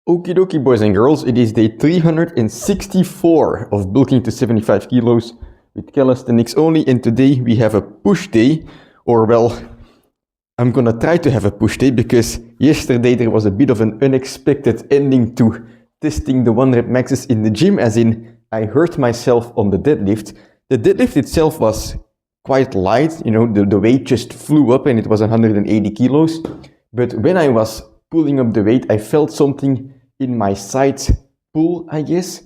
Okie dokie, boys and girls, it is day 364 of bulking to 75 kilos with calisthenics only, and today we have a push day, or well, I'm gonna try to have a push day because yesterday there was a bit of an unexpected ending to testing the 1 rep maxes in the gym, as in I hurt myself on the deadlift. The deadlift itself was quite light, the weight just flew up and it was 180 kilos, but when I was pulling up the weight, I felt something in my side pull, I guess.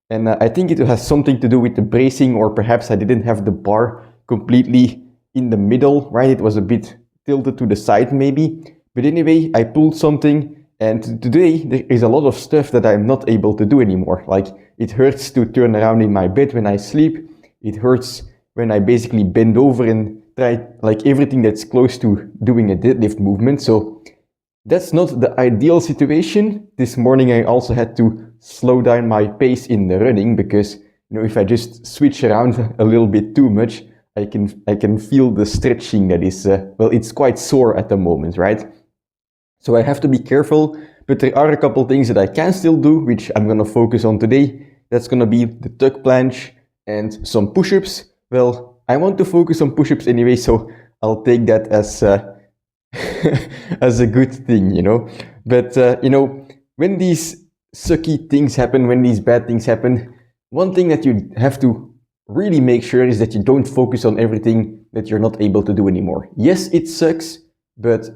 And I think it has something to do with the bracing, or perhaps I didn't have the bar completely in the middle, right? It was a bit tilted to the side maybe. But anyway, I pulled something, and today there is a lot of stuff that I'm not able to do anymore. Like, it hurts to turn around in my bed when I sleep. It hurts when I basically bend over and try like everything that's close to doing a deadlift movement. So that's not the ideal situation. This morning I also had to slow down my pace in the running because if I just switch around a little bit too much, I can feel the stretching that is it's quite sore at the moment, right? So I have to be careful, but there are a couple things that I can still do, which I'm gonna focus on today. That's gonna be the tuck planche and some push-ups. Well, I want to focus on push-ups anyway, so I'll take that as as a good thing, But, when these sucky things happen, when these bad things happen, one thing that you have to really make sure is that you don't focus on everything that you're not able to do anymore. Yes, it sucks, but,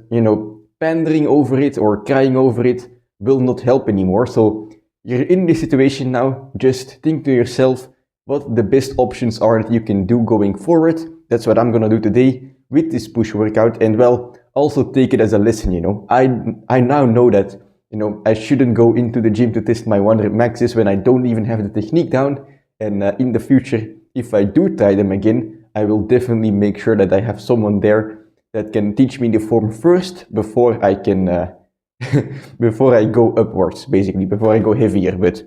pandering over it or crying over it will not help anymore. So you're in this situation now, just think to yourself what the best options are that you can do going forward. That's what I'm gonna do today with this push workout, and well, also take it as a lesson, I now know that, I shouldn't go into the gym to test my 1 rep maxes when I don't even have the technique down, and in the future, if I do try them again, I will definitely make sure that I have someone there that can teach me the form first before I can, before I go upwards, basically, before I go heavier. But,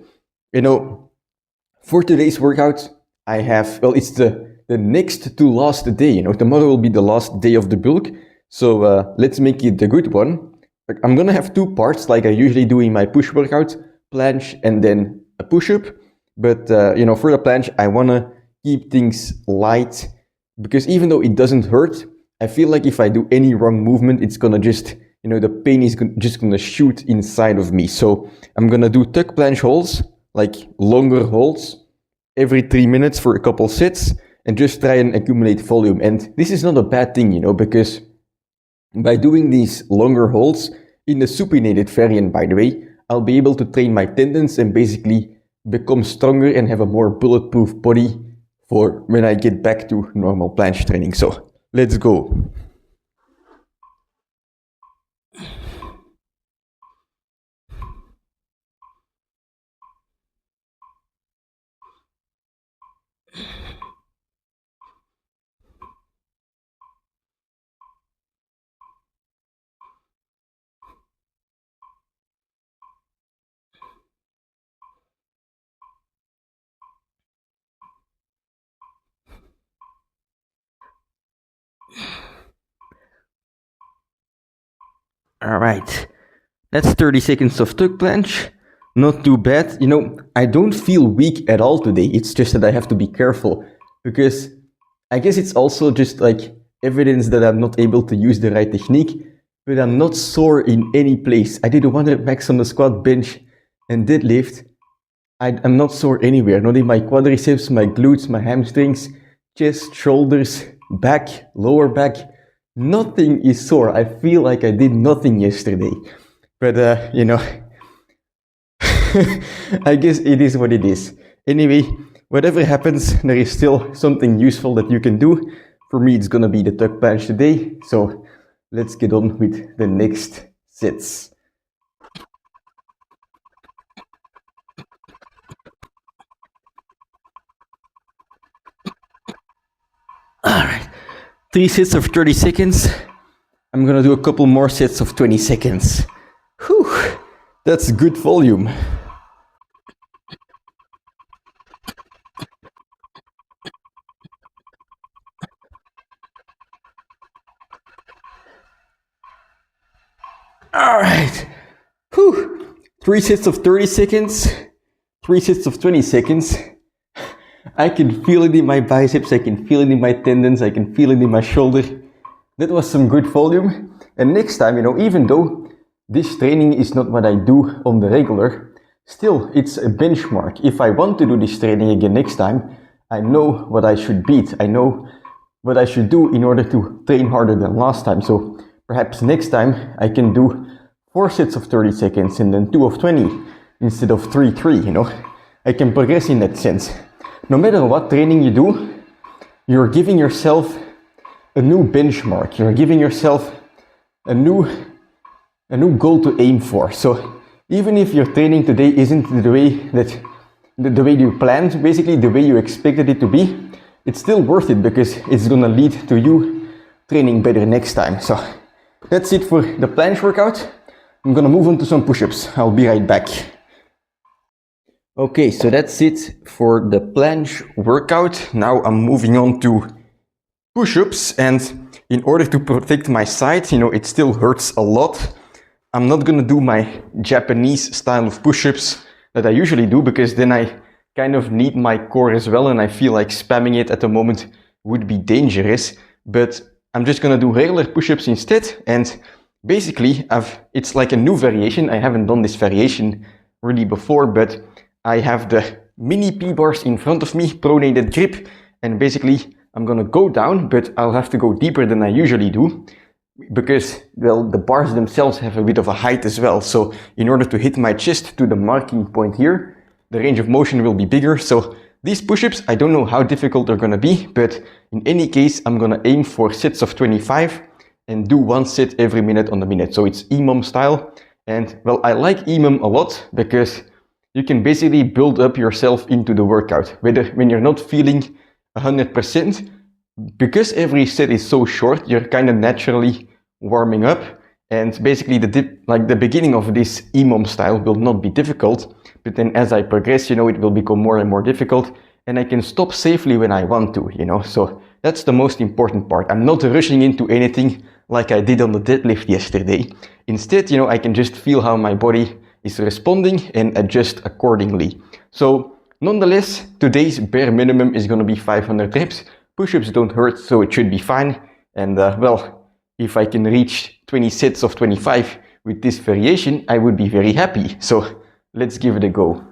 for today's workout, I have, well, it's the next to last day, tomorrow will be the last day of the bulk. So let's make it the good one. I'm gonna have 2 parts like I usually do in my push workout, planche and then a push-up. But, for the planche, I wanna keep things light because even though it doesn't hurt, I feel like if I do any wrong movement, it's gonna just, the pain is just gonna shoot inside of me. So I'm gonna do tuck planche holds, like longer holds, every 3 minutes for a couple sets, and just try and accumulate volume. And this is not a bad thing, because by doing these longer holds, in the supinated variant, by the way, I'll be able to train my tendons and basically become stronger and have a more bulletproof body for when I get back to normal planche training. So let's go. Alright, that's 30 seconds of tuck planche. Not too bad. I don't feel weak at all today. It's just that I have to be careful because I guess it's also just like evidence that I'm not able to use the right technique, but I'm not sore in any place. I did a 1 rep max on the squat, bench, and deadlift. I'm not sore anywhere, not in my quadriceps, my glutes, my hamstrings, chest, shoulders, back, lower back. Nothing is sore. I feel like I did nothing yesterday. But, I guess it is what it is. Anyway, whatever happens, there is still something useful that you can do. For me, it's gonna be the tuck planche today. So let's get on with the next sets. Alright, 3 sets of 30 seconds. I'm gonna do a couple more sets of 20 seconds. Whew, that's good volume. Alright, whew, 3 sets of 30 seconds, 3 sets of 20 seconds. I can feel it in my biceps, I can feel it in my tendons, I can feel it in my shoulder. That was some good volume. And next time, you know, even though this training is not what I do on the regular, still it's a benchmark. If I want to do this training again next time, I know what I should beat. I know what I should do in order to train harder than last time. So perhaps next time I can do 4 sets of 30 seconds and then 2 of 20 instead of 3, you know. I can progress in that sense. No matter what training you do, you're giving yourself a new benchmark. You're giving yourself a new goal to aim for. So even if your training today isn't the way you planned, basically the way you expected it to be, it's still worth it because it's gonna lead to you training better next time. So that's it for the planche workout. I'm gonna move on to some push-ups. I'll be right back. Okay, so that's it for the planche workout. Now I'm moving on to push-ups, and in order to protect my side, you know, it still hurts a lot. I'm not gonna do my Japanese style of push-ups that I usually do, because then I kind of need my core as well, and I feel like spamming it at the moment would be dangerous. But I'm just gonna do regular push-ups instead, and basically it's like a new variation. I haven't done this variation really before, but I have the mini P-bars in front of me, pronated grip, and basically I'm gonna go down, but I'll have to go deeper than I usually do, because, well, the bars themselves have a bit of a height as well. So in order to hit my chest to the marking point here, the range of motion will be bigger. So these push-ups, I don't know how difficult they're gonna be, but in any case, I'm gonna aim for sets of 25 and do 1 set every minute on the minute. So it's EMOM style. And well, I like EMOM a lot because you can basically build up yourself into the workout, whether when you're not feeling 100%, because every set is so short, you're kind of naturally warming up. And basically the beginning of this EMOM style will not be difficult, but then as I progress, you know, it will become more and more difficult, and I can stop safely when I want to, you know. So that's the most important part. I'm not rushing into anything like I did on the deadlift yesterday. Instead, you know, I can just feel how my body is responding and adjust accordingly. So nonetheless, today's bare minimum is going to be 500 reps. Push-ups don't hurt, so it should be fine. And well, if I can reach 20 sets of 25 with this variation, I would be very happy. So let's give it a go.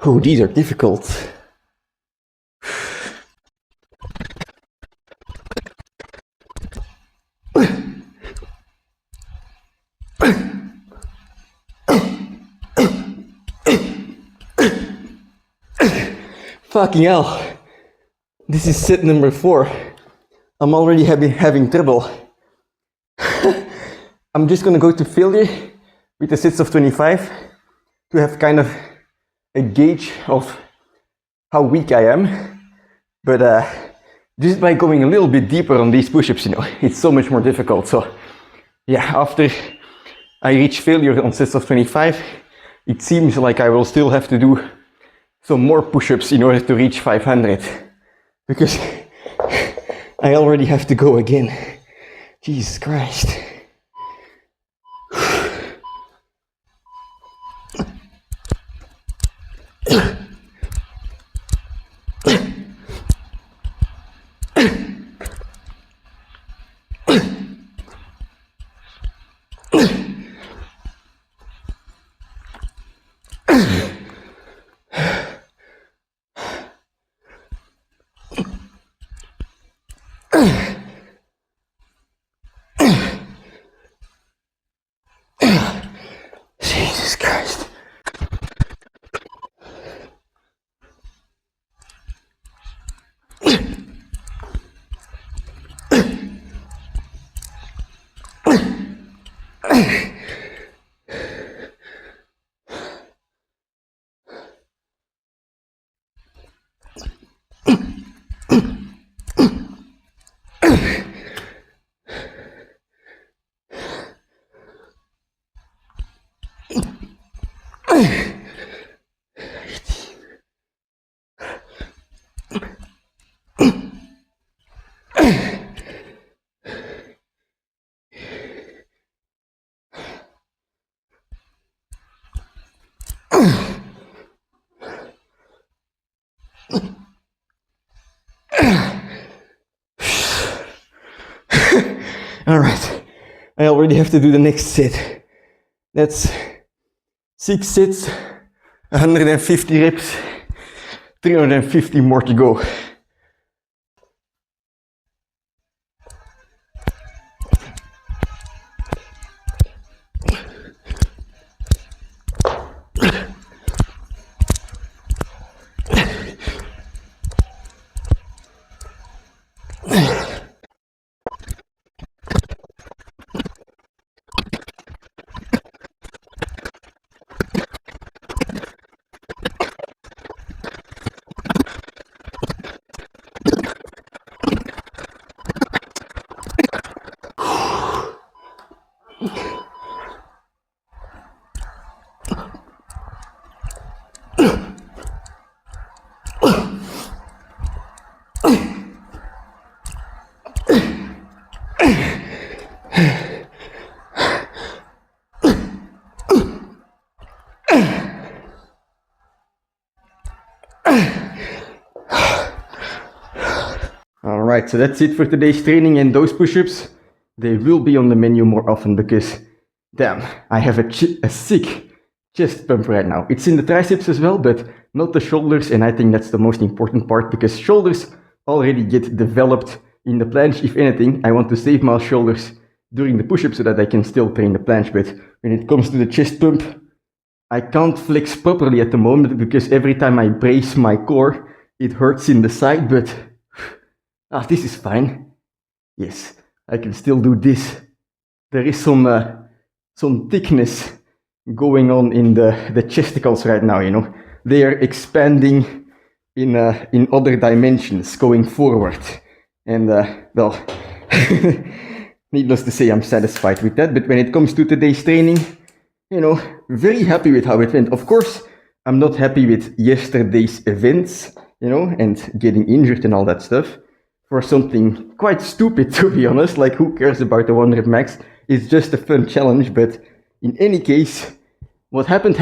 Oh, these are difficult. Fucking hell. This is set number 4. I'm already having trouble. I'm just gonna go to failure with the sets of 25 to have kind of a gauge of how weak I am. But just by going a little bit deeper on these push-ups, you know, it's so much more difficult. So yeah, after I reach failure on sets of 25, it seems like I will still have to do some more push-ups in order to reach 500, because I already have to go again. Jesus Christ. Jesus Christ. All right, I already have to do the next set. That's 6 sets, 150 reps, 350 more to go. Alright, so that's it for today's training, and those push-ups, they will be on the menu more often because, damn, I have a sick chest pump right now. It's in the triceps as well, but not the shoulders, and I think that's the most important part because shoulders already get developed in the planche. If anything, I want to save my shoulders during the push-up so that I can still train the planche, but when it comes to the chest pump, I can't flex properly at the moment because every time I brace my core, it hurts in the side, but this is fine. Yes, I can still do this. There is some thickness going on in the chesticles right now, you know. They are expanding in other dimensions going forward. And, well, needless to say, I'm satisfied with that. But when it comes to today's training, you know, very happy with how it went. Of course, I'm not happy with yesterday's events, you know, and getting injured and all that stuff. For something quite stupid, to be honest, like who cares about the 1 rep max? It's just a fun challenge, but in any case, what happened,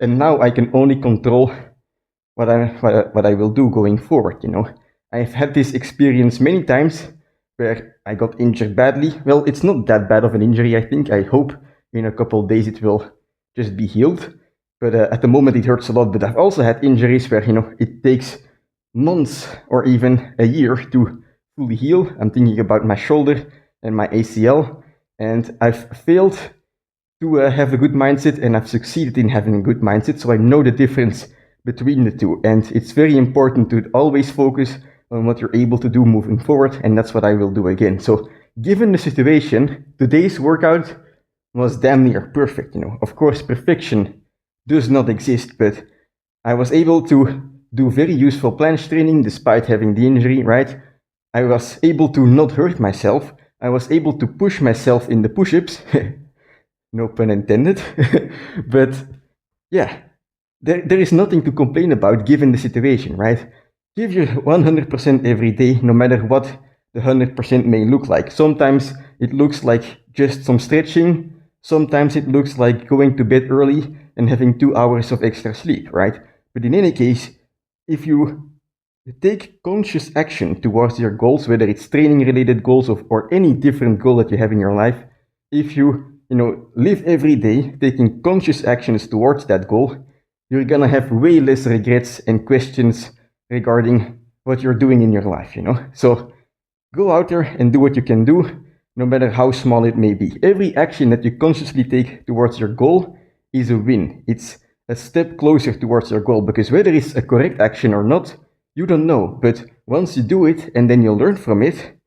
and now I can only control what I will do going forward, you know. I've had this experience many times where I got injured badly. Well, it's not that bad of an injury, I think. I hope in a couple of days it will just be healed. But at the moment it hurts a lot, but I've also had injuries where, you know, it takes months or even a year to fully heal. I'm thinking about my shoulder and my ACL, and I've failed to have a good mindset, and I've succeeded in having a good mindset, so I know the difference between the two. And it's very important to always focus on what you're able to do moving forward, and that's what I will do again. So given the situation, today's workout was damn near perfect, you know. Of course, perfection does not exist, but I was able to do very useful planche training despite having the injury, right? I was able to not hurt myself. I was able to push myself in the push-ups. No pun intended. But yeah, there is nothing to complain about given the situation, right? Give your 100% every day, no matter what the 100% may look like. Sometimes it looks like just some stretching. Sometimes it looks like going to bed early and having 2 hours of extra sleep, right? But in any case, if you take conscious action towards your goals, whether it's training-related goals or any different goal that you have in your life, if you live every day taking conscious actions towards that goal, you're gonna have way less regrets and questions regarding what you're doing in your life, you know? So go out there and do what you can do, no matter how small it may be. Every action that you consciously take towards your goal is a win. It's a step closer towards your goal, because whether it's a correct action or not, you don't know. But once you do it and then you learn from it,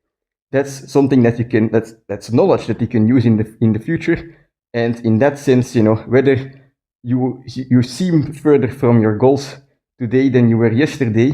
that's something that you can, that's knowledge that you can use in the future. And in that sense, you know, whether you seem further from your goals today than you were yesterday,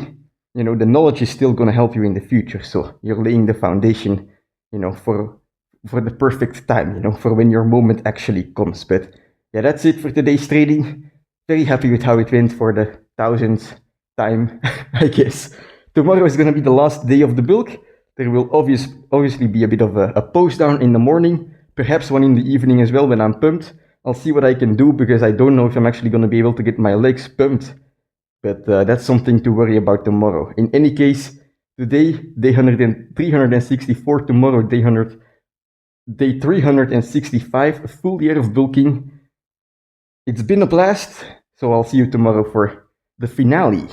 you know, the knowledge is still going to help you in the future. So you're laying the foundation, you know, for the perfect time, you know, for when your moment actually comes. But yeah, that's it for today's training. Very happy with how it went for the 1000th time, I guess. Tomorrow is going to be the last day of the bulk. There will obviously be a bit of a post down in the morning, perhaps one in the evening as well when I'm pumped. I'll see what I can do because I don't know if I'm actually going to be able to get my legs pumped. But that's something to worry about tomorrow. In any case, today, day 364, tomorrow, day 365, a full year of bulking. It's been a blast, so I'll see you tomorrow for the finale.